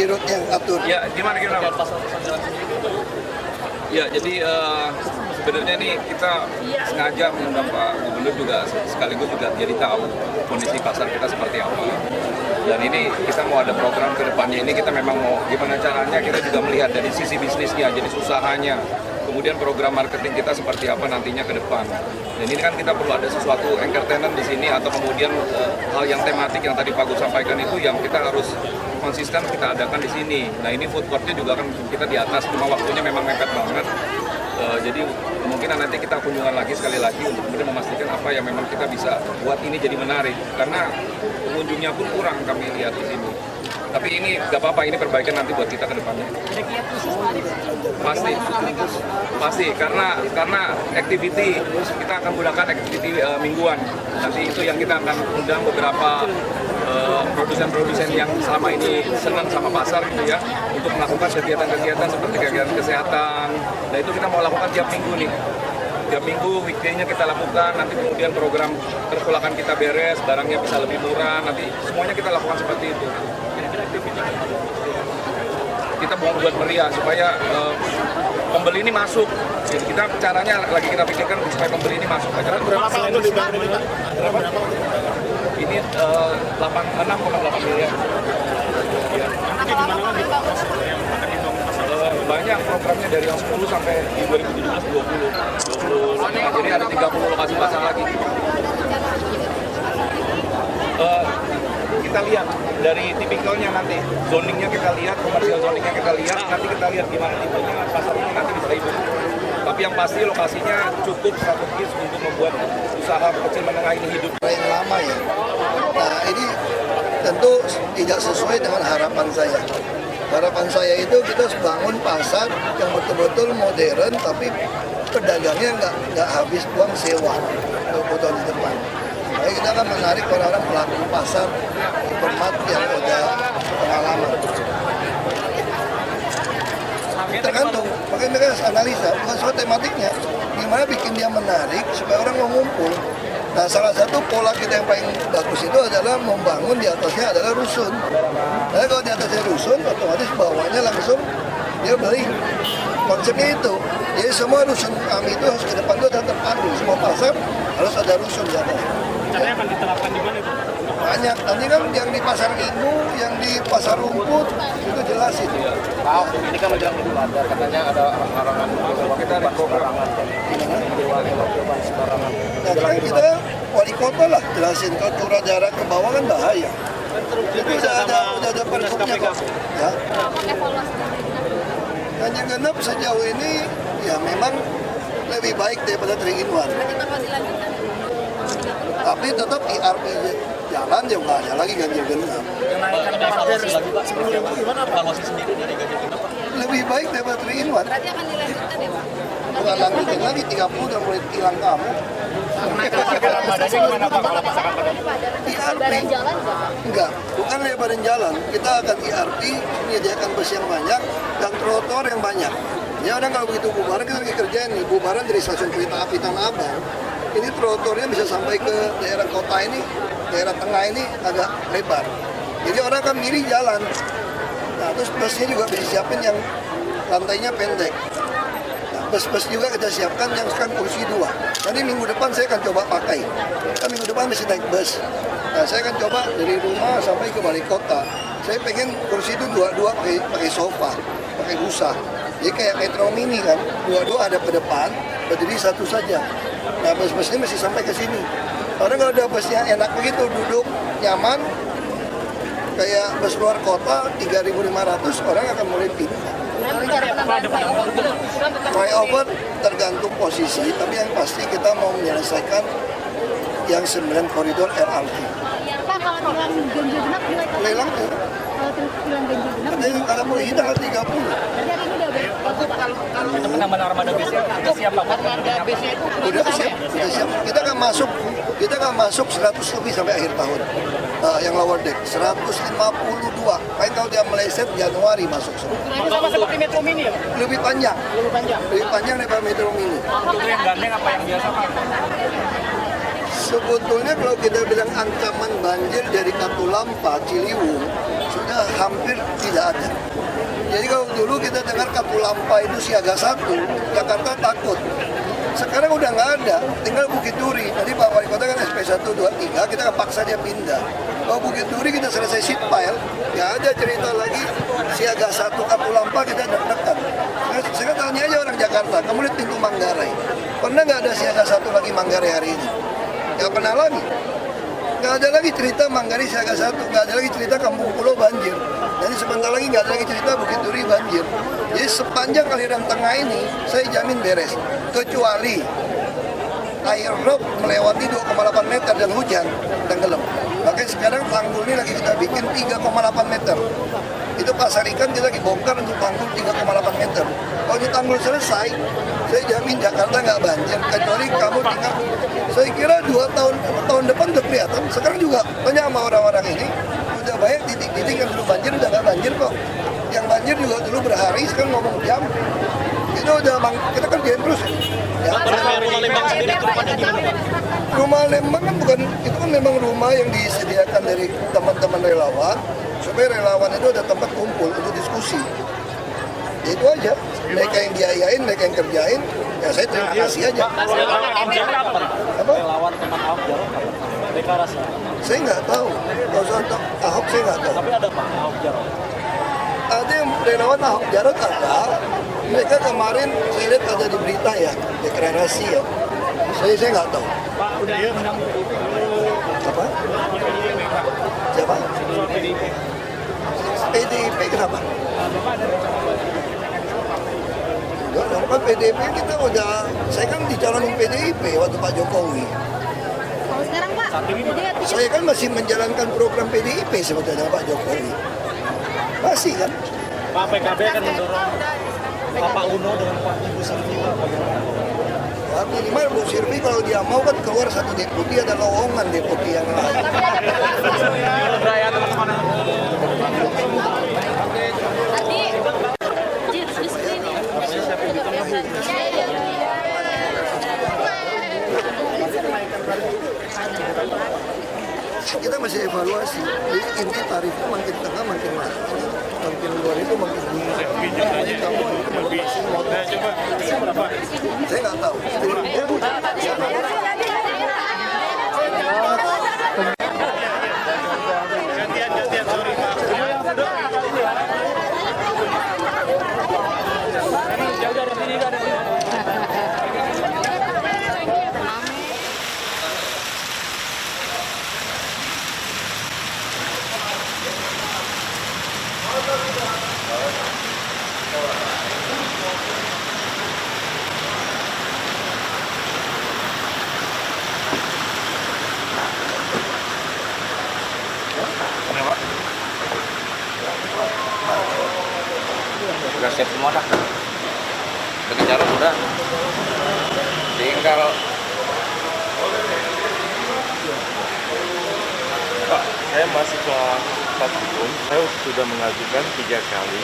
dirutnya atur. Ya, gimana? Ya, jadi sebenarnya nih kita sengaja mengundang Pak Gubernur juga sekaligus juga jadi tahu kondisi pasar kita seperti apa. Dan ini kita mau ada program ke depannya, ini kita memang mau gimana caranya kita juga melihat dari sisi bisnisnya, jadi usahanya. Kemudian program marketing kita seperti apa nantinya ke depan. Dan ini kan kita perlu ada sesuatu entertainment di sini atau kemudian hal yang tematik yang tadi Pak Gus sampaikan itu yang kita harus konsisten kita adakan di sini. Nah ini food courtnya juga kan kita di atas, cuma waktunya memang mepet banget. Jadi kemungkinan nanti kita kunjungan lagi sekali lagi untuk kemudian memastikan apa yang memang kita bisa buat ini jadi menarik. Karena pengunjungnya pun kurang kami lihat di sini. Tapi ini nggak apa-apa, ini perbaikan nanti buat kita ke depannya. Pasti karena activity kita akan gunakan activity mingguan. Nanti itu yang kita akan undang beberapa produsen-produsen yang selama ini senang sama pasar gitu ya, untuk melakukan kegiatan-kegiatan seperti kegiatan kesehatan. Nah itu kita mau lakukan tiap minggu nih. Tiap minggu weekday-nya kita lakukan, nanti kemudian program perkulakan kita beres, barangnya bisa lebih murah, nanti semuanya kita lakukan seperti itu. Kita mau buat meriah supaya pembeli ini masuk. Jadi kita caranya lagi kita pikirkan supaya pembeli ini masuk. Berapa saldo di Bang? Ini 6,8 miliar. Ya. Banyak programnya dari yang 10 sampai di 2017 20. Jadi ada 30 lokasi pasar lagi. Kita lihat dari tipikalnya nanti, zoningnya kita lihat, komersial zoningnya kita lihat, nanti kita lihat gimana tipenya pasar ini nanti bisa hidup. Tapi yang pasti lokasinya cukup strategis untuk membuat usaha kecil menengah ini hidup. Yang lama ya. Nah ini tentu tidak sesuai dengan harapan saya. Harapan saya itu kita bangun pasar yang betul-betul modern, tapi pedagangnya nggak habis uang sewa untuk tahun di depan. Jadi kita akan menarik orang-orang pelaku pasar format yang udah pengalaman. Tergantung, makanya mereka harus analisa, bukan soal tematiknya. Gimana bikin dia menarik supaya orang mau ngumpul. Nah salah satu pola kita yang paling bagus itu adalah membangun di atasnya adalah rusun. Nah kalau di atasnya rusun, otomatis bawahnya langsung dia beli. Konsepnya itu, jadi semua rusun kami itu harus ke depan itu terpadu. Semua pasar harus ada rusun di atas. Caranya akan diterapkan di mana itu? Banyak, nanti kan yang di pasar Minggu, yang di pasar rumput, itu jelas itu. Pak, ini kan menjelang Idul Adha, katanya ada larangan kita ada sembarangan. Nah, kan kita wali kota lah jelasin, kalau curah jarak ke bawah kan bahaya. Itu udah ada pergubnya kok. Ya. Ganjil genap sejauh ini ya memang lebih baik daripada 3-in-1. Tapi tetap IRP jalan ya nggak ada lagi ganjil genap. Lebih baik daripada 3-in-1. Berarti akan dilanjutkan ya Pak? Bukan lanjutin lagi 30 udah mulai hilang kamu. IRP enggak, bukan lebaran jalan. Kita akan IRP menyediakan bus yang banyak dan trotoar yang banyak. Ya orang kalau begitu bubaran kita lagi kerjain nih, bubaran dari stasiun kereta api Tanah Abang. Ini trotoarnya bisa sampai ke daerah kota ini, daerah tengah ini agak lebar. Jadi orang akan milih jalan. Nah terus busnya juga bisa siapin yang lantainya pendek. Bus-bus juga kita siapkan yang sekarang kursi 2. Nanti minggu depan saya akan coba pakai. Kan minggu depan masih naik bus. Nah saya akan coba dari rumah sampai ke balik kota. Saya pengen kursi itu 2 pakai sofa, pakai busa. Jadi kayak Metro Mini kan, 2 ada ke depan, berdiri satu saja. Nah bus-bus ini masih sampai ke sini. Orang kalau ada busnya enak begitu, duduk nyaman, kayak bus luar kota 3.500 orang akan mulai pindah. Flyover tergantung posisi, tapi yang pasti kita mau menyelesaikan yang 9 koridor LRT. Pak, kalau tilang ganjil genap gimana? Lelang tuh. Kalau tilang ganjil genap, Ada mulai hilang 30. berarti hari ini udah Kalau itu penambahan armada bisnya udah siap Pak? Armada bisnya itu Udah siap. Kita akan masuk 100 lebih sampai akhir tahun. Yang lower deck 152. Paling kalau dia meleset Januari masuk semua. itu sama seperti Metro Mini ya? Lebih panjang. Lebih panjang. Lebih panjang daripada Metro Mini. Untuk yang gandeng apa yang biasa Pak? Sebetulnya kalau kita bilang ancaman banjir dari Katulampa, Ciliwung, sudah hampir tidak ada. Jadi kalau dulu kita dengar Katulampa itu siaga 1, Jakarta takut. Sekarang udah nggak ada, tinggal Bukit Duri. Tadi Pak Wali Kota kan SP 1, 2, 3, kita paksa dia pindah. Kalau Bukit Duri kita selesai sheet pile, ya ada cerita lagi siaga 1 Katulampa kita deg-degan. Saya tanya aja orang Jakarta, kamu lihat pintu Manggarai. Pernah nggak ada siaga 1 lagi Manggarai hari ini? Nggak pernah lagi. Nggak ada lagi cerita Manggarai siaga 1, nggak ada lagi cerita Kampung Pulau banjir. Jadi sebentar lagi nggak ada lagi cerita Bukit Duri banjir. Jadi sepanjang aliran tengah ini, saya jamin beres. Kecuali air rob melewati 2,8 meter dan hujan, tenggelam. Makanya sekarang tanggul ini lagi kita bikin 3,8 meter. Itu pasar ikan kita lagi bongkar untuk tanggul 3,8 meter. Kalau di tanggul selesai, saya jamin Jakarta nggak banjir. Kecuali kamu tinggal, saya kira 2 tahun depan udah kelihatan. Sekarang juga banyak sama orang-orang ini, udah banyak titik-titik yang dulu banjir, udah nggak banjir kok. Yang banjir juga dulu berhari, sekarang ngomong jam. Itu udah kita kerjain terus. Ya. Rumah Lembang sendiri kedepannya gimana? Rumah Lembang kan bukan, itu kan memang rumah yang disediakan dari teman-teman relawan, supaya relawan itu ada tempat kumpul untuk diskusi. Ya itu aja, mereka yang biayain, mereka yang kerjain, ya saya terima kasih aja. Apa? Relawan teman Ahok Jarot deklarasi. Saya nggak tahu, kalau soal Ahok saya nggak tahu. Tapi ada Pak Ahok Jarot. Ada yang relawan Ahok Jarot ada, mereka kemarin saya lihat ada di berita ya, deklarasi ya. Saya nggak tahu. Pak udah menang Apa? Siapa? PDIP kenapa? Enggak, dong, kan PDIP kita udah, saya kan dicalonin PDIP waktu Pak Jokowi. Kalau sekarang Pak, jadi Saya kan masih menjalankan program PDIP sebetulnya Pak Jokowi. Masih kan? Pak PKB akan mendorong Bapak Uno dengan Pak Ibu Sylvi bagaimana? Ya, minimal Bu Sylvi kalau dia mau kan keluar satu deputi, ada lowongan deputi yang lain. Raya teman-teman. tadi di sini. Kita masih evaluasi. Jadi inti tarifnya makin tengah makin mahal, makin luar itu makin tinggi. Saya nggak tahu. Udah siap semua dah. Dengan Jarot udah. Tinggal Pak, saya mahasiswa Fathun, saya sudah mengajukan 3 kali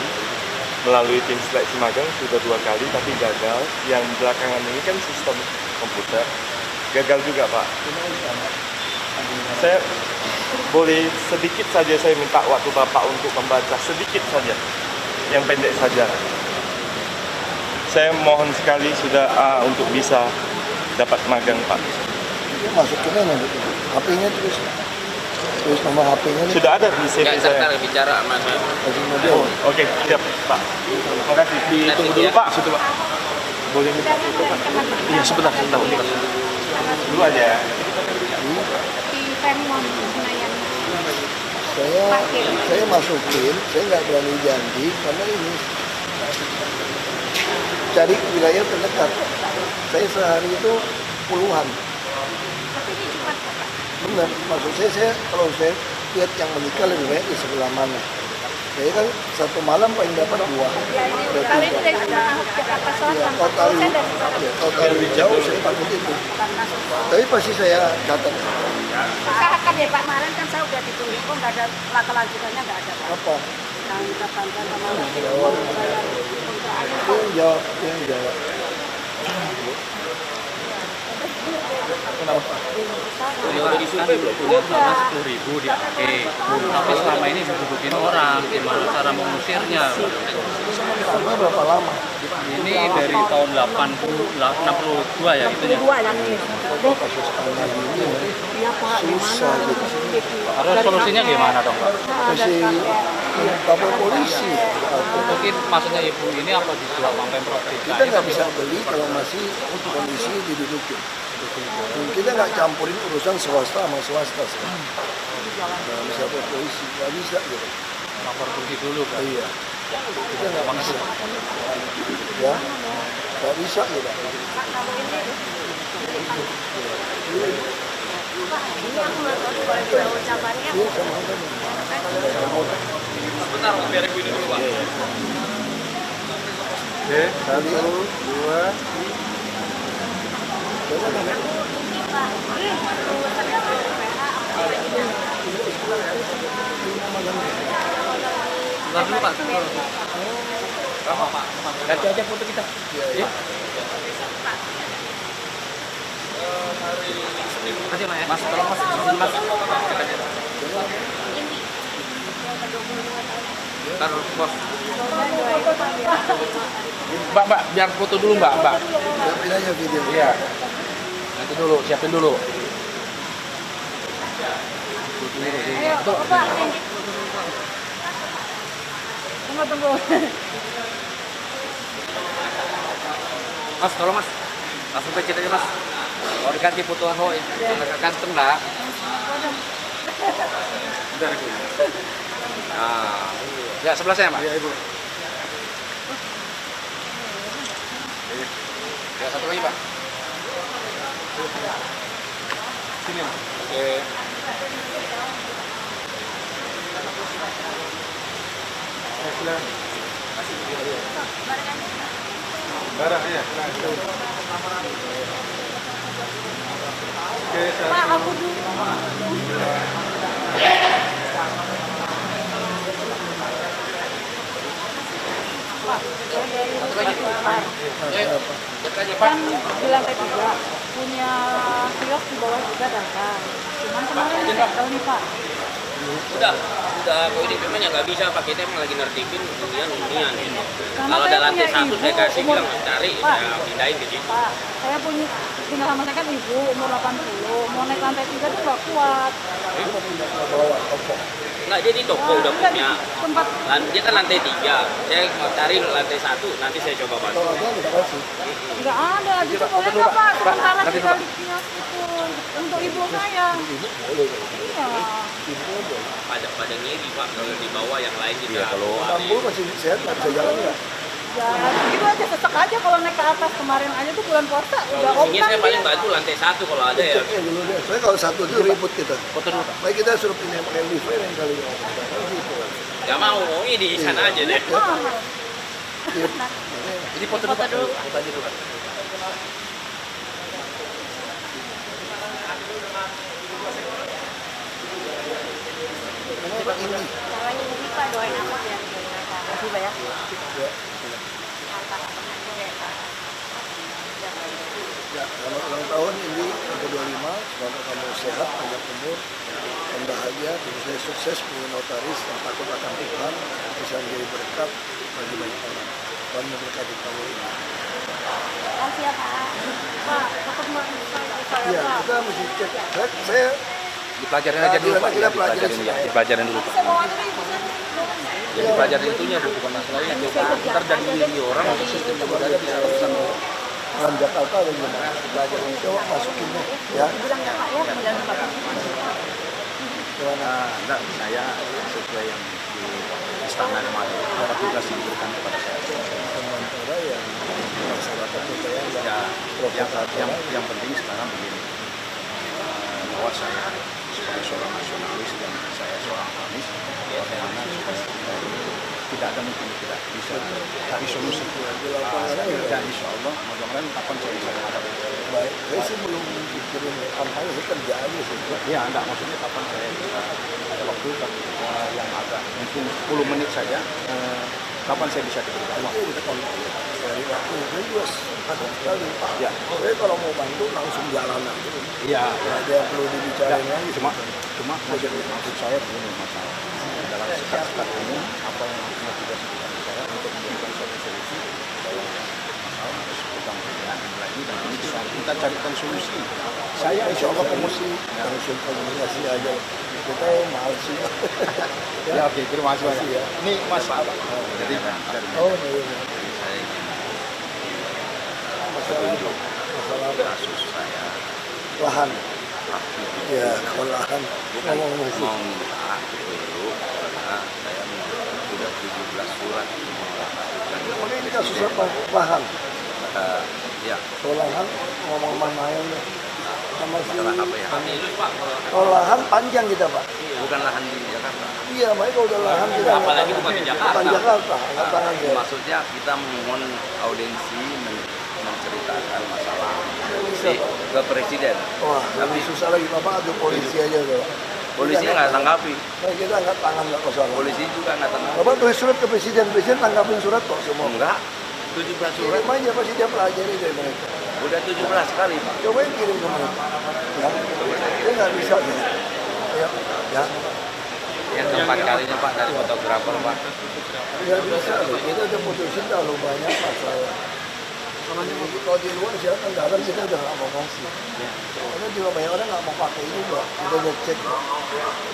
melalui tim seleksi magang sudah 2 kali tapi gagal. Yang belakangan ini kan sistem komputer gagal juga Pak. Saya boleh sedikit saja saya minta waktu Bapak untuk membaca sedikit saja, yang pendek saja. Saya mohon sekali sudah untuk bisa dapat magang Pak. Masuk ke mana? HP-nya terus nomor HP-nya. Sudah ada di CV saya. bicara sama Oh, oke, siap Pak. Terima kasih. Ditunggu dulu Pak. Situ Pak. Boleh minta foto Pak? Iya sebentar. Dulu aja ya. Di Fremont Senayan. Saya masukin, saya nggak berani janji karena ini cari wilayah terdekat. Saya sehari itu puluhan. Tapi ini cepat Pak. Benar, maksud saya kalau saya lihat yang menikah lebih banyak di sebelah mana. Saya kan satu malam paling dapat 2. Kali ini dari Ahok Jakarta Ya, Selatan. total lebih jauh saya takut itu. Tapi pasti saya catat. Usahakan ya Pak, kemarin kan saya udah ditunggu kok nggak ada kelanjutannya nggak ada Pak. Apa? Yang kita bantuan sama Jawab. Yang jawab. Udah disurvei belum? Udah sama 10.000 di AK. Tapi selama ini dibutuhin orang, gimana cara mengusirnya? Karena berapa lama? Ini dari tahun 62 ya itunya. Kasus tanah ini susah gitu. Harus solusinya gimana dong Pak? Mesti lapor polisi. Mungkin maksudnya ibu ini apa dijual sama Pemprov DKI? Kita nggak bisa beli kalau masih kondisi didudukin. Kita nggak campurin urusan swasta sama swasta sekarang. Nggak bisa lapor polisi, nggak bisa gitu. Lapor polisi dulu Pak. Iya, kita nggak bisa. Ya, nggak bisa gitu. Iya, sama-sama. Bentar, biar ibu ini dulu Pak. Oke, 1, 2. Bentar dulu Pak. Ganti aja foto kita. Iya. Kasih Mas ya. Mas, tolong Mas. Mas. Ntar bos. Mbak, biar foto dulu Mbak. Siapin aja video. Iya. Nanti dulu, siapin dulu. Tunggu. Mas, tolong Mas. Langsung pecet aja Mas. Mau diganti foto Ahok ya. Agak ganteng lah. Bentar Ibu. Nah, ya sebelah saya Mas. Iya, Ibu. Ya satu lagi Pak. Sini Mas. Oke. Barang ya. Oke, Pak, aku dulu. Satu lagi. Kan di lantai 3 punya kios di bawah juga dagang. Cuman kemarin nggak tahu nih Pak. Udah kok ini memang nggak bisa Pak, kita emang lagi nertibin unian ini. Kalau ada saya lantai punya 1 saya ibu, kasih umur- bilang cari, Pak. saya pindahin ke situ. Pak, saya punya tinggal sama saya kan ibu umur 80, mau naik lantai 3 tuh nggak kuat. Nggak, dia di toko udah Nggak, punya. tempat Dia kan lantai 3, saya mau cari lantai 1, nanti saya coba bantu. Kalau ada kita kasih. nggak ada, gitu boleh nggak Pak? Sementara tinggal di kios itu untuk ibu saya. Iya. Pada ngiri Pak, kalau di bawah yang lain kita Tampul masih sehat, nggak bisa jalan nggak? Ya, gitu aja sesek aja kalau naik ke atas kemarin aja tuh bulan puasa udah Ini open saya paling dia. bantu lantai 1 kalau ada ya. Cek dulu deh. Soalnya kalau satu itu ribut kita. Foto dulu Pak. Baik kita suruh pindah pakai lift aja yang kali ini. Gitu. Gak mau ini di sana aja deh. Mahal. Jadi foto dulu Pak. Foto aja dulu Pak. Ini Pak ini. Caranya ini Pak, doain aku biar kasih Pak ya. Ya, kalau ulang tahun ini yang ke-25, semoga kamu sehat, panjang umur, dan bahagia, bisa sukses punya notaris yang takut akan Tuhan, bisa menjadi berkat bagi banyak orang. Tuhan memberkati kamu ini. Kasih ya Pak. Pak, takut mau saya Iya, Pak. kita mesti cek. Saya Dipelajarin aja dulu Pak. Kita Ya, dipelajarin ya. Dipelajarin dulu Pak. Saya mau antri ibu saya. Ya dipelajarin itunya Bu, bukan masalah itu. Ntar dari diri orang sistem yang udah ada bisa urusan. dalam Jakarta atau gimana? Belajar coba masukinnya, ya. Bilang ya Pak ya, bilang Pak. Nah, enggak, saya sesuai yang di istana kemarin. Apa tugas yang diberikan kepada saya? Sementara yang masyarakat kita Yang penting sekarang begini, bahwa saya sebagai seorang nasionalis dan saya seorang Anies, bagaimana tidak ada mungkin tidak bisa cari solusi. Dan insya Allah, mudah-mudahan kapan saya bisa ada. baik. Saya sih belum pikirin kampanye, saya kerja aja sih. Ya, enggak, maksudnya kapan saya bisa ada waktu yang agak mungkin 10 menit saja Kapan saya bisa diberitahu? Dari waktu itu juga ada sekali Pak. Ya. Jadi kalau mau bantu langsung jalan aja. Iya. Nggak ada yang perlu dibicarain lagi. Cuma maksud saya begini masalah dalam sekat-sekat umum apa yang harusnya tugas kita bicara untuk memberikan suatu solusi dalam masalah harus utang lagi dan ini bisa kita carikan solusi. Saya insya Allah promosi Langsung komunikasi aja. Kita mahal sih. ya oke terima kasih banyak. Ya. Ini Mas Jadi Oh iya. saya ingin Masalah kasus saya lahan. aktif Ya, kalau lahan bukan ngomong mau musik. minta dulu karena saya sudah 17 surat Makanya ini kasus apa? Lahan. ya Kalau lahan ngomong mana yang sama si. masalah apa ya Kalau lahan panjang kita Pak. bukan lahan di Jakarta. Iya, makanya kalau udah lahan kita Apalagi bukan di Jakarta. Bukan Jakarta, angkat tangan dia. Maksudnya kita memohon audiensi menceritakan masalah ke presiden. Wah, lebih susah lagi Bapak, ada polisi aja Pak. Polisinya nggak tanggapi, Nah, kita angkat tangan nggak masalah. polisi juga nggak tanggapi. Bapak tulis surat ke presiden tanggapin surat kok semua. Enggak, 17 surat. Kirim aja pasti dia pelajari dari mereka. Udah 17 kali Pak. Cobain kirim ke mereka. Ya, dia nggak bisa. Ya, ya. Yang keempat kalinya Pak dari fotografer Pak. Ya bisa loh, kita udah putusin terlalu banyak masalah. Kalau di luar silakan dalam kita udah nggak mau ngasih. Karena juga banyak orang nggak mau pakai juga. Kita udah cek.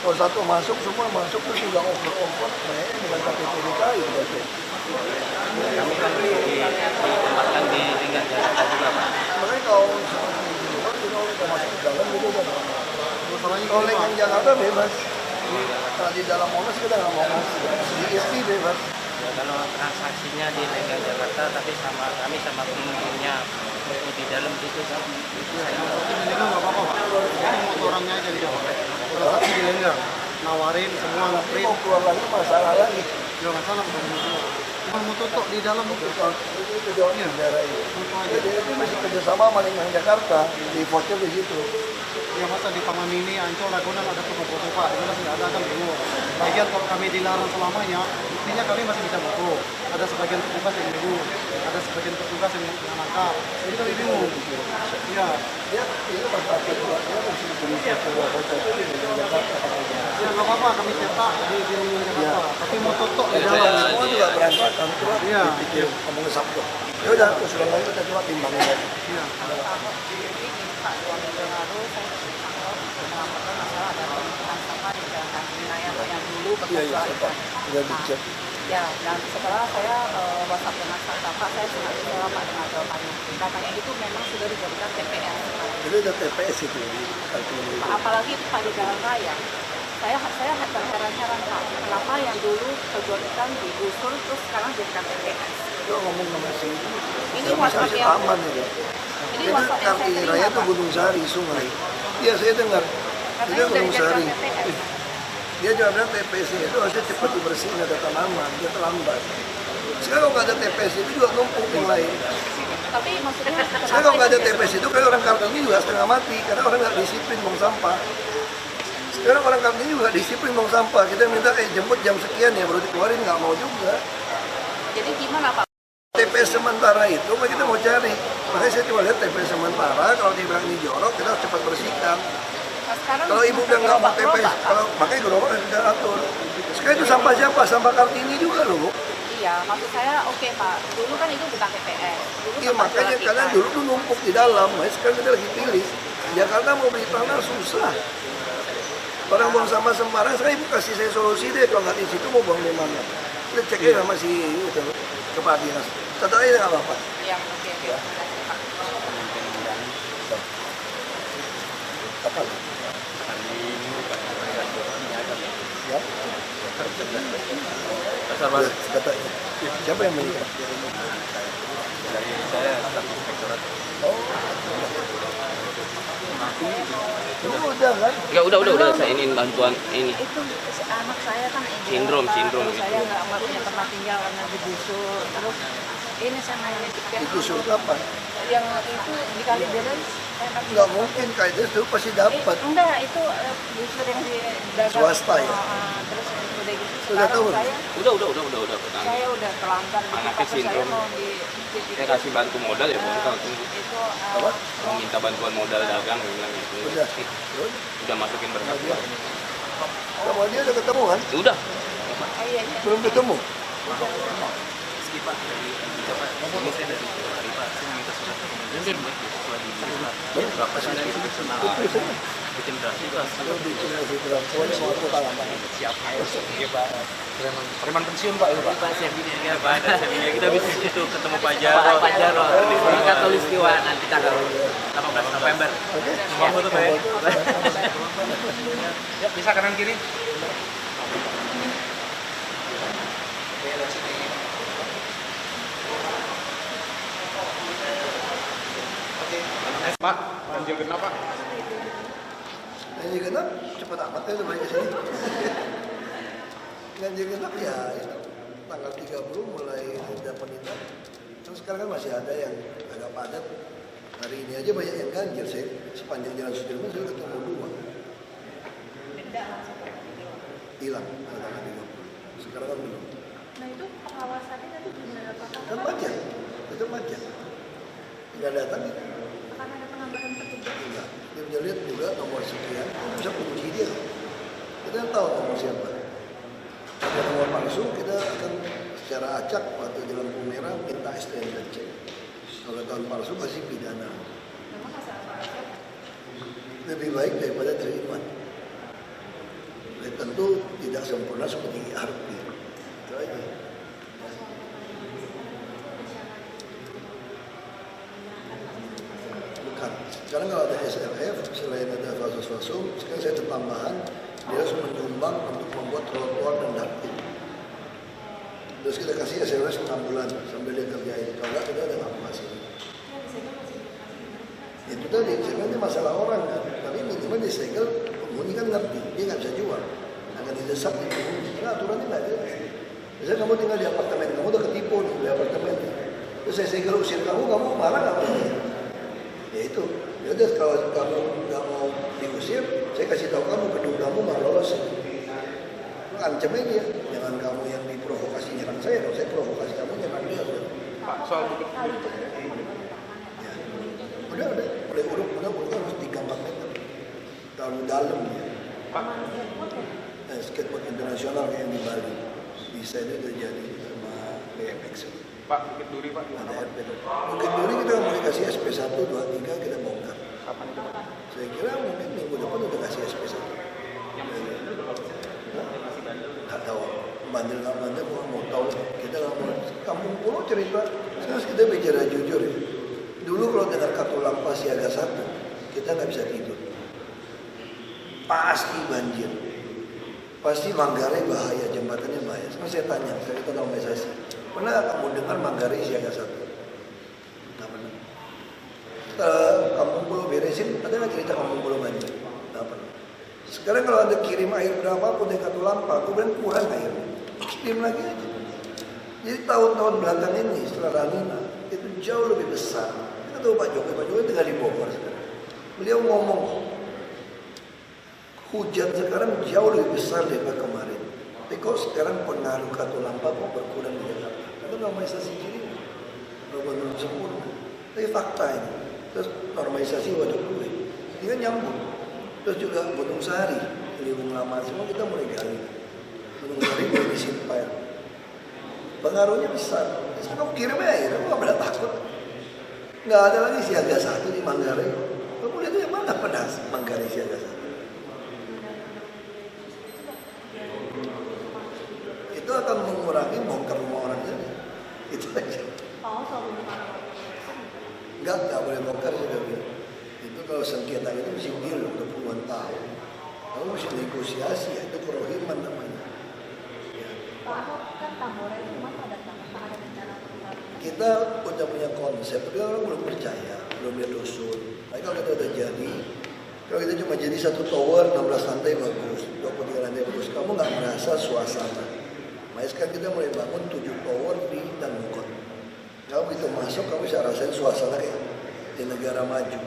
Kalau satu masuk, semua masuk terus juga over. Banyak dengan KTP DKI kita cek. Kami kan ditempatkan di tingkat Jakarta juga Pak. Makanya kalau seperti di luar, kita udah masuk ke dalam itu udah nggak mau. Kalau lingkungan Jakarta bebas. Kalau di dalam Monas kita nggak mau ngasih. Di ISP bebas. Kalau transaksinya di Lenggang Jakarta tapi kami sama pengunjungnya di dalam itu saya nggak apa-apa Pak, jadi motorannya aja di Jakarta. Kalau di Lenggang, nawarin semua Nanti ngeprint, mau keluar lagi masalah lagi. jangan salah bukan mau. Cuma mau tutup di dalam itu. Itu tujuannya daerah ini. Jadi itu masih kerjasama sama lingkungan Jakarta. Di voucher di situ. Ya masa di Taman Mini, Ancol, Ragunan ada foto-foto Pak, di mana tidak ada kan bingung. Bagian kalau kami dilarang selamanya, buktinya kami masih bisa foto. Ada sebagian petugas yang bingung, ada sebagian petugas yang nangkap. Jadi kami bingung. Ya, Dia itu masalah kedua. Dia mesti beli foto itu di lingkungan Jakarta. ya nggak apa-apa kami cetak di lingkungan Jakarta, tapi mau tutup di dalam. Semua juga berantakan. Coba Iya. dipikir ngomongin Sabtu. Ya udah, terus ulang kita coba timbangin lagi. Iya. Pak 2 minggu lalu saya melaporkan masalah ada penumpukan sampah di jalan kaki wilayah yang dulu Iya, iya, bekas Pak. Udah dicek. Ya, dan setelah saya WhatsApp dengan Pak, saya sudah jawab Pak dengan jawabannya. Katanya itu memang sudah dijadikan TPS. Jadi ada TPS itu di Kaltim. Pak, apalagi itu Pak di jalan raya. Saya terheran-heran Pak, kenapa yang dulu kejualitan digusur terus sekarang jadikan TPS. Itu ngomong sama si Ini sama WhatsApp si yang- Taman itu. Ini Itu WhatsApp yang saya Kartini terima, Raya itu Pak. Gunung Sari, sungai. Iya, saya dengar. Katanya Itu sudah Gunung dijadikan Sari. TPS. Dia juga bilang TPS itu harusnya cepat dibersihin, ada tanaman, dia terlambat. Sekarang kalau nggak ada TPS itu juga numpuk yang lain. Tapi maksudnya Sekarang kalau nggak ada TPS itu kayak orang Kartini juga setengah mati karena orang nggak disiplin buang sampah. Sekarang orang Kartini juga disiplin buang sampah. Kita minta jemput jam sekian ya baru dikeluarin, nggak mau juga. Jadi gimana Pak? TPS sementara itu kita mau cari. Makanya saya coba lihat TPS sementara, kalau dibilang ini jorok kita harus cepat bersihkan. Nah, sekarang Kalau ibu bilang nggak mau TPS, kalau makanya gerobak harus kita atur. Sekarang itu sampah siapa? Sampah Kartini juga loh. Iya, maksud saya oke Pak. Dulu kan itu bukan TPS. Dulu Iya tempat makanya jualan kalian ikan. dulu tuh numpuk di dalam, makanya sekarang kita lagi pilih. Jakarta mau beli tanah susah. Orang buang sampah sembarang, sekarang ibu kasih saya solusi deh, kalau nggak di situ mau buang di mana. Kita cek aja sama si itu, kepala dinas. Tetap aja nggak apa-apa. Iya, oke. Pak. Apa? Ya. Kata, siapa yang menikah? Dari saya staf inspektorat. Oh. Itu udah kan? Ya udah saya ini bantuan ini. Itu anak saya kan Sindrom terus gitu. saya nggak punya tempat tinggal karena digusur. Terus ini saya nanya yang Digusur kapan? yang itu di Kalideres saya kan Nggak mungkin kayak itu pasti dapat. enggak itu gusur yang di dagang Swasta ya? terus gede gitu. Udah tahu? Saya Udah. saya udah terlantar gitu. Anaknya Kata saya sindrom. mau di Saya kasih bantu modal ya, Bang. itu Mau minta bantuan modal dagang, bilang gitu. Udah. Udah masukin berkas. Sama dia udah ketemu kan? Udah. iya. Belum ketemu? Preman pensiun Pak itu Pak. Kita bisa itu ketemu Pak Jarod. Di Katulistiwa nanti tanggal 18 November. Semua foto Pak ya. Ya, bisa kanan kiri. Pak, ganjil genap Pak. Ganjil genap cepat amat ya sampai ke sini. Ganjil genap ya itu tanggal 30 mulai ada penindak. Terus sekarang kan masih ada yang agak padat. Hari ini aja banyak yang ganjil. Saya sepanjang jalan Sudirman saya ketemu 2. Hilang tanggal 30. Sekarang kan belum. Nah itu pengawasannya nanti gimana Pak? Kan pajak, itu pajak. Tinggal datang gitu. Akan ada penambahan petugas? Enggak. Dia bisa lihat juga nomor sekian, bisa kunci dia. Kita tahu nomor siapa. Ada nomor palsu, kita akan secara acak waktu di lampu merah minta STNK cek. Kalau tahun palsu pasti pidana. Memang asal siapa? Lebih baik daripada terima. Tentu tidak sempurna seperti ERP. Itu aja. Bukan. Sekarang kalau ada SLF, selain ada fasos-fasom, sekarang saya tambahan, dia harus menyumbang untuk membuat trotoar dan dapur. Terus kita kasih SLF 6 bulan sambil dia kerjain. Kalau nggak, kita ada nggak hasil. Itu tadi, sebenarnya masalah orang kan. Tapi minimal disegel, penghuni kan ngerti, dia nggak bisa jual. Akan didesak di penghuni, karena aturannya nggak jelas. Misalnya kamu tinggal di apartemen, kamu udah ketipu nih di apartemen. Terus saya segel usir kamu marah nggak boleh. Ya itu, ya udah kalau kamu nggak mau diusir, saya kasih tahu kamu gedung kamu nggak lolos. Ancam aja, jangan kamu yang diprovokasi nyerang saya, kalau saya provokasi kamu nyerang dia. Pak, soal Ya. Udah, mulai urut harus 3-4 meter. Terlalu dalam ya. Pak, Skateboard internasional kayak yang di Bali. Desainnya terjadi sama BMX. Pak, Bukit Duri Pak. Ada RP. Bukit Duri kita mulai kasih SP1, 2, 3 kita bongkar. Kapan itu Pak? Saya kira mungkin minggu depan udah kasih SP1. Nggak tahu. Bandel nggak bandel, mau tahu. Kita nggak mau. Kampung Pulau cerita. Sekarang kita bicara jujur ya. Dulu kalau dengar Katulampa siaga 1, kita nggak bisa tidur. Pasti banjir. Pasti Manggarai bahaya, jembatannya bahaya. Sekarang saya tanya, saya ikut normalisasi. Pernah kamu dengar Manggarai siaga 1? Nggak pernah. Kampung Pulau beresin, ada nggak cerita Kampung Pulau banjir? Nggak pernah. Sekarang kalau ada kirim air berapapun dari Katulampa, aku bilang kurang air. Kirim lagi aja. Jadi tahun-tahun belakang ini setelah Lanina itu jauh lebih besar. Kita tahu Pak Jokowi tinggal di Bogor sekarang. Beliau ngomong, hujan sekarang jauh lebih besar daripada kemarin. Tapi kok sekarang pengaruh Katulampa kok berkurang di Jakarta? Karena normalisasi kiri belum sempurna. Tapi fakta ini. Terus normalisasi Waduk Pluit, ini kan nyambung. Terus juga Gunung Sahari, Ciliwung Lama, semua kita mulai gali. Gunung Sahari mulai disimpel. Pengaruhnya besar. Sekarang kirim air, aku nggak pernah takut. Nggak ada lagi siaga 1 di Manggarai. Kamu lihat yang mana pernah Manggarai siaga 1? Itu akan mengurangi bongkar rumah orang jadi. Itu aja. Enggak boleh bongkar sudah bilang. Itu kalau sengketa itu mesti deal udah puluhan tahun. Kamu mesti negosiasi, itu kerohiman namanya. Ya. Kita udah punya konsep, tapi orang belum percaya, belum lihat usul. Tapi kalau kita udah jadi, kalau kita cuma jadi 1 tower, 16 lantai bagus, 23 lantai bagus, kamu nggak merasa suasana. Makanya sekarang kita mulai bangun 7 tower di Danmukot. Kalau begitu masuk, kamu bisa rasain suasana kayak di negara maju.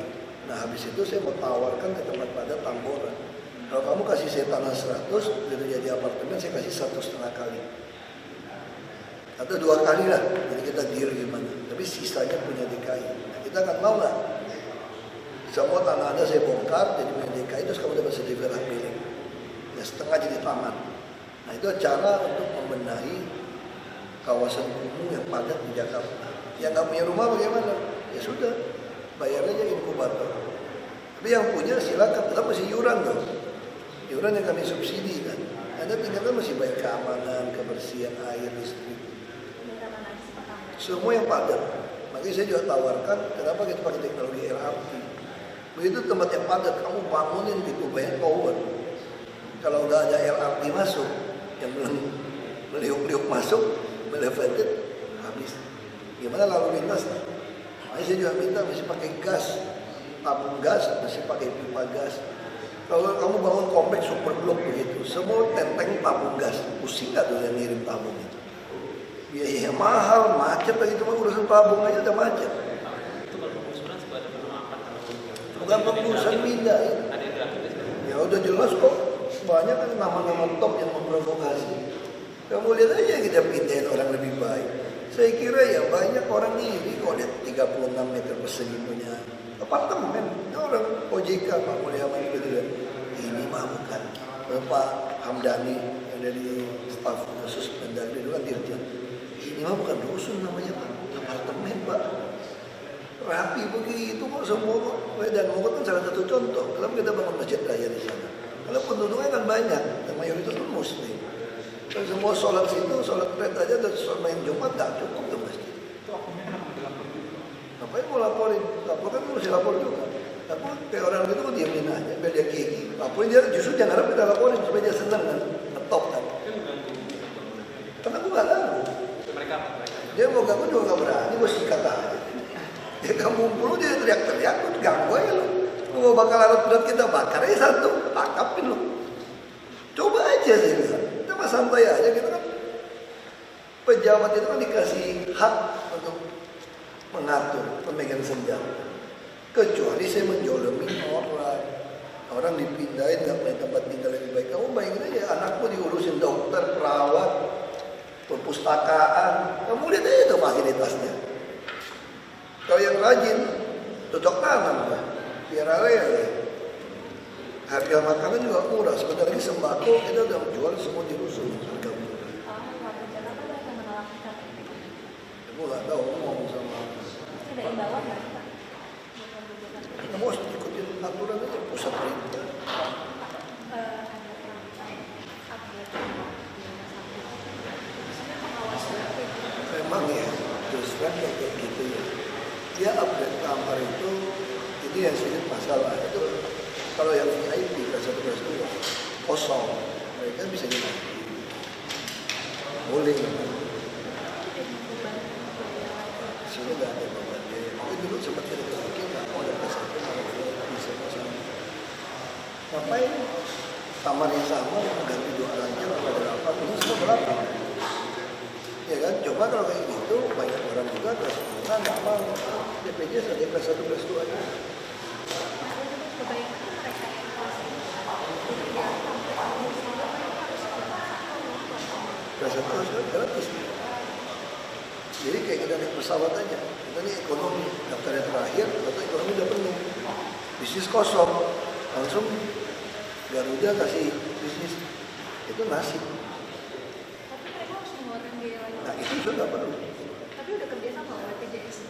Nah habis itu saya mau tawarkan ke tempat pada Tambora. Kalau kamu kasih saya tanah 100, begitu jadi apartemen saya kasih 1,5 kali. Atau 2 kali lah, jadi kita deal gimana. Tapi sisanya punya DKI. Nah, kita akan mau nggak? Semua tanah Anda saya bongkar, jadi punya DKI, terus kamu dapat sertifikat hak milik. Ya setengah jadi taman. Nah itu cara untuk membenahi kawasan kumuh yang padat di Jakarta. Yang nggak punya rumah bagaimana? Ya sudah, bayar aja inkubator. Tapi yang punya silakan, tetap masih iuran dong. Iuran yang kami subsidi kan. Anda tinggal kan masih bayar keamanan, kebersihan, air, listrik. Semua yang padat. Makanya saya juga tawarkan, kenapa kita pakai teknologi LRT. Begitu tempat yang padat, kamu bangunin gitu banyak tower. Kalau udah ada LRT masuk, yang meliuk-liuk masuk, melevated, habis. Gimana lalu lintas? Makanya saya juga minta masih pakai gas, tabung gas, masih pakai pipa gas. Kalau kamu bangun kompleks super blok begitu, semua tenteng tabung gas, pusing nggak tuh yang ngirim tabung itu? Biayanya mahal, macet lagi, cuma urusan tabung aja udah macet. Bukan penggusuran pindah ya. Ya udah jelas kok, banyak kan nama-nama top yang memprovokasi. Kamu lihat aja kita pindahin orang lebih baik. Saya kira ya banyak orang iri kalau lihat 36 meter persegi punya apartemen. Ini orang OJK Pak Mulyaman gitu kan. Ini mah bukan Pak Hamdani yang dari staf khusus Mendagri itu kan dirjen. Ini mah bukan rusun namanya Pak, apartemen Pak. Rapi begitu kok semua kok. Dan Mogot kan salah satu contoh. Kenapa kita bangun masjid raya di sana? Kalau penduduknya kan banyak, dan mayoritas pun muslim. Dan semua sholat situ, sholat red aja dan sholat main Jumat tak cukup tuh masjid. Ngapain mau laporin? Lapor kan mesti lapor juga. Tapi kayak orang gitu kok diamin aja, biar dia gigi. Laporin dia justru jangan harap kita laporin supaya dia senang kan, ngetop kan. Karena aku nggak tahu. Dia mau ganggu juga nggak berani, gue sikat aja. Dia kampung puluh dia teriak-teriak, lu ganggu aja lu. Lu bakal alat berat kita bakar aja satu, tangkapin lu. Coba aja saya bilang. Kita mah santai aja, kita kan pejabat itu kan dikasih hak untuk mengatur pemegang senjata. Kecuali saya menjolimi orang dipindahin nggak punya tempat tinggal lebih baik. Kamu bayangin aja anakmu diurusin dokter, perawat, perpustakaan. Kamu lihat aja itu fasilitasnya. Kalau yang rajin, cocok tanam lah, biar area. Harga makanan juga murah. Sebentar lagi sembako kita udah jual semua di rusun. Harga murah. Aku nggak tahu ngomong sama. Ada imbauan nggak? Kamu harus ikutin aturan aja pusat perintah. Memang ya, terus terang kayak gitu ya. Dia upgrade kamar itu yang sedikit masalah itu kalau yang VIP kelas 1 kelas 2 kosong mereka bisa diganti boleh sini nggak ada beban biaya tapi dulu sempat jadi kepikiran nggak mau ada kelas 1 kalau bisa kosong ngapain kamar yang sama ganti 2 ranjang ada 8 ini semua berapa ya kan coba kalau kayak gitu banyak orang juga kelas 1 nggak mau DPJ saja kelas 1 kelas 2 aja kelas 1 kelas 2 gratis jadi kayak kita naik pesawat aja kita nih ekonomi daftarnya terakhir atau ekonomi udah penuh bisnis kosong langsung Garuda kasih bisnis itu nasib. Nah itu juga nggak perlu. Tapi udah kerja sama BPJS.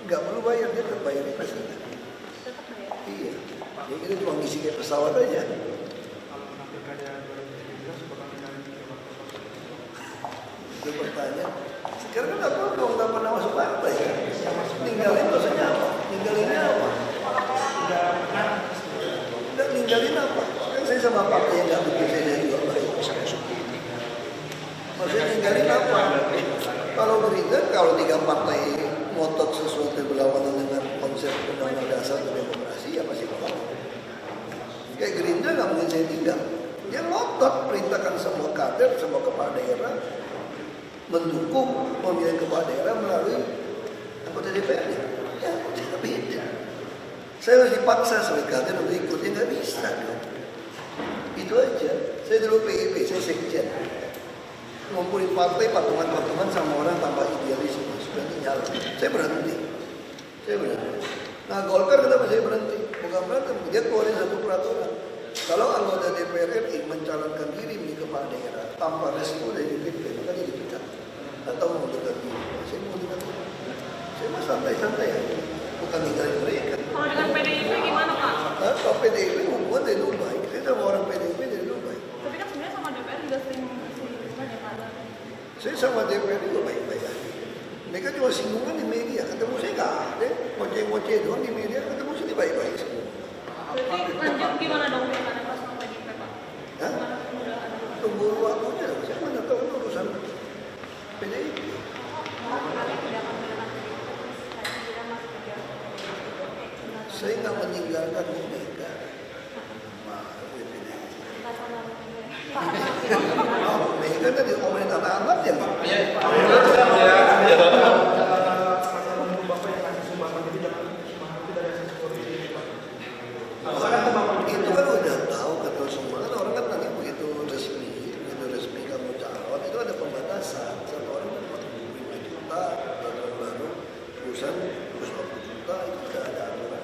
Nggak perlu bayar, dia tetap bayar pasti. Tetap bayar. Iya. Jadi kita cuma ngisi kayak pesawat aja. Itu pertanyaan. Sekarang kan nggak perlu nggak pernah masuk partai ya. Ninggalin maksudnya apa? Ninggalinnya apa? Udah ninggalin apa? Kan saya sama partai yang nggak bikin saya juga baik. Maksudnya ninggalin apa? Kalau Gerindra, kalau 3 partai ngotot sesuatu yang berlawanan dengan konsep undang-undang dasar demokrasi, ya pasti kalah. Kayak Gerindra nggak mungkin saya tinggal. Dia ngotot perintahkan semua kader, semua kepala daerah mendukung pemilihan kepala daerah melalui anggota DPRD. Ya, tidak beda. Saya harus dipaksa sebagai kader untuk ikut, ya nggak bisa dong. gitu aja. Saya dulu PIP, saya sekjen. Ngumpulin partai, patungan-patungan sama orang tambah idealisme. Sudah nyala. Saya berhenti. Nah Golkar kenapa saya berhenti? Bukan berantem, dia keluarin satu peraturan. Kalau anggota DPR RI mencalonkan diri menjadi kepala daerah tanpa restu dari DPP, maka dia dipecat atau mengundurkan diri. Saya mengundurkan diri. Saya mah santai-santai aja, bukan ninggalin mereka. Kalau dengan PDIP gimana Pak? Nah, kalau PDIP hubungan dari dulu baik. Saya sama orang PDIP dari dulu baik. Tapi kan sebenarnya sama DPR juga sering ya Pak. Saya sama DPR juga baik-baik aja. Mereka cuma singgungan di media, ketemu saya nggak ada. Ngoceh-ngoceh doang di media, ketemu sini baik-baik semua. Berarti lanjut gimana dong dengan pas sama PDIP Pak? Hah? Tunggu waktunya dong, saya mana tahu urusan PDIP. Saya nggak meninggalkan mereka. Mereka kan diomelin anak-anak ya. Itu kan udah tahu kata semua kan orang kan nanti begitu resmi kamu calon itu ada pembatasan. Satu orang 5 juta, tahun baru urusan 20 juta itu sudah ada aturan.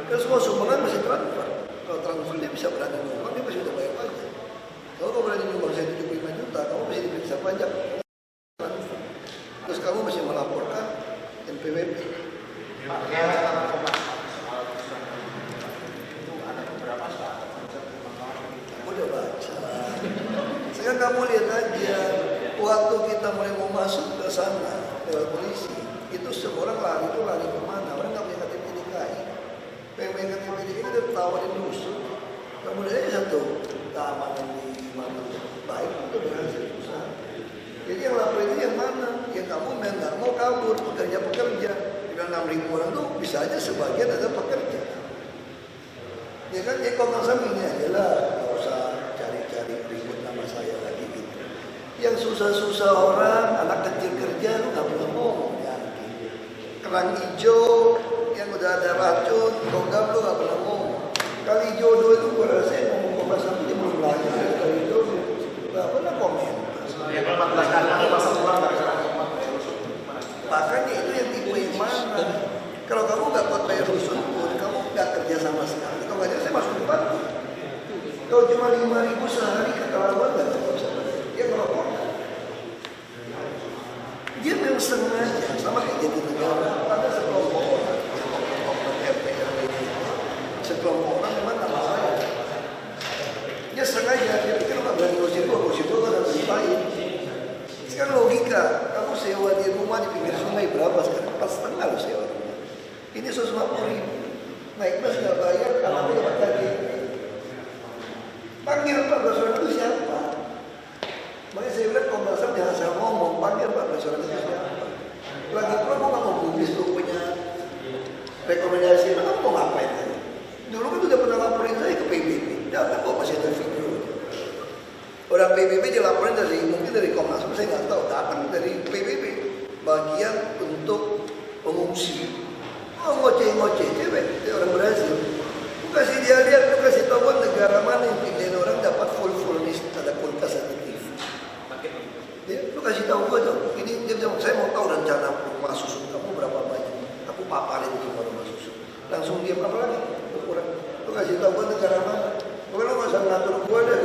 Kan semua sumbangan masih transfer. Kalau transfer dia bisa berani nyumbang, dia masih udah bayar pajak. Kalau kamu berani nyumbang saya 75 juta, kamu masih diperiksa pajak. Transfer. Terus kamu masih melaporkan NPWP. Udah baca. Sekarang kamu lihat aja, waktu kita mulai mau masuk ke sana lewat polisi, itu semua orang lari itu lari kemana? Orang nggak punya KTP DKI. PMK KTP DKI itu tawarin rusuh. Kamu lihat satu keamanan di mana baik untuk berhasil usaha. Jadi yang lapor itu yang mana? Yang kamu nggak mau kabur, pekerja. Dengan 6.000 orang tuh bisa aja sebagian ada pekerja. Ya kan, ya Komnas HAM ini aja lah, nggak usah cari-cari ribut nama saya lagi gitu. Yang susah-susah orang, anak kecil kerja, lu nggak pernah ngomong ya. Kerang hijau yang udah ada racun, logam lu nggak pernah ngomong. Kali jodoh itu gue rasa ngomong Komnas HAM ini belum belajar kali jodoh, nggak pernah komen. Makanya itu yang tipe yang mana? Kalau kamu nggak buat bayar rusun pun, kamu nggak kerja sama sekali. Kalau nggak ada, saya masuk depan. Kalau cuma 5.000 sehari keterlaluan nggak bisa. Dia ngerokok. Dia memang sengaja sama kayak jadi negara. Ada sekelompok orang, sekelompok orang memang nama saya. Dia sengaja. Dia pikir nggak berani gosip kan harus dipain. Sekarang logika, kamu sewa di rumah di pinggir sungai berapa sekarang? 4,5 lo sewa rumah. Ini 150.000. Naik bus nggak bayar, kamu dapat lagi. Panggil Pak Baswedan itu siapa? Makanya saya bilang Komnas HAM jangan asal ngomong, panggil Pak Baswedan itu siapa? Lagi pula mau nggak mau publis tuh punya rekomendasi, kamu mau ngapain aja? Dulu kan udah pernah laporin saya ke PBB, datang kok masih ada video. Orang PBB dilaporin mungkin dari Komnas HAM, saya nggak tahu, datang dari PBB bagian untuk pengungsi. Oh ngoceh-ngoceh cewek, dia orang Brazil. Lu kasih dia lihat, lu kasih tahu negara mana yang pindahin orang dapat full list, ada kulkas, ada TV. Ya, lu kasih tahu gua dong. Ini dia bilang, saya mau tahu rencana rumah susun kamu berapa banyak. Aku paparin itu rumah susun. Langsung dia apa lagi? Kurang. Lu kasih tahu gua negara mana. Pokoknya lu nggak usah ngatur gua deh.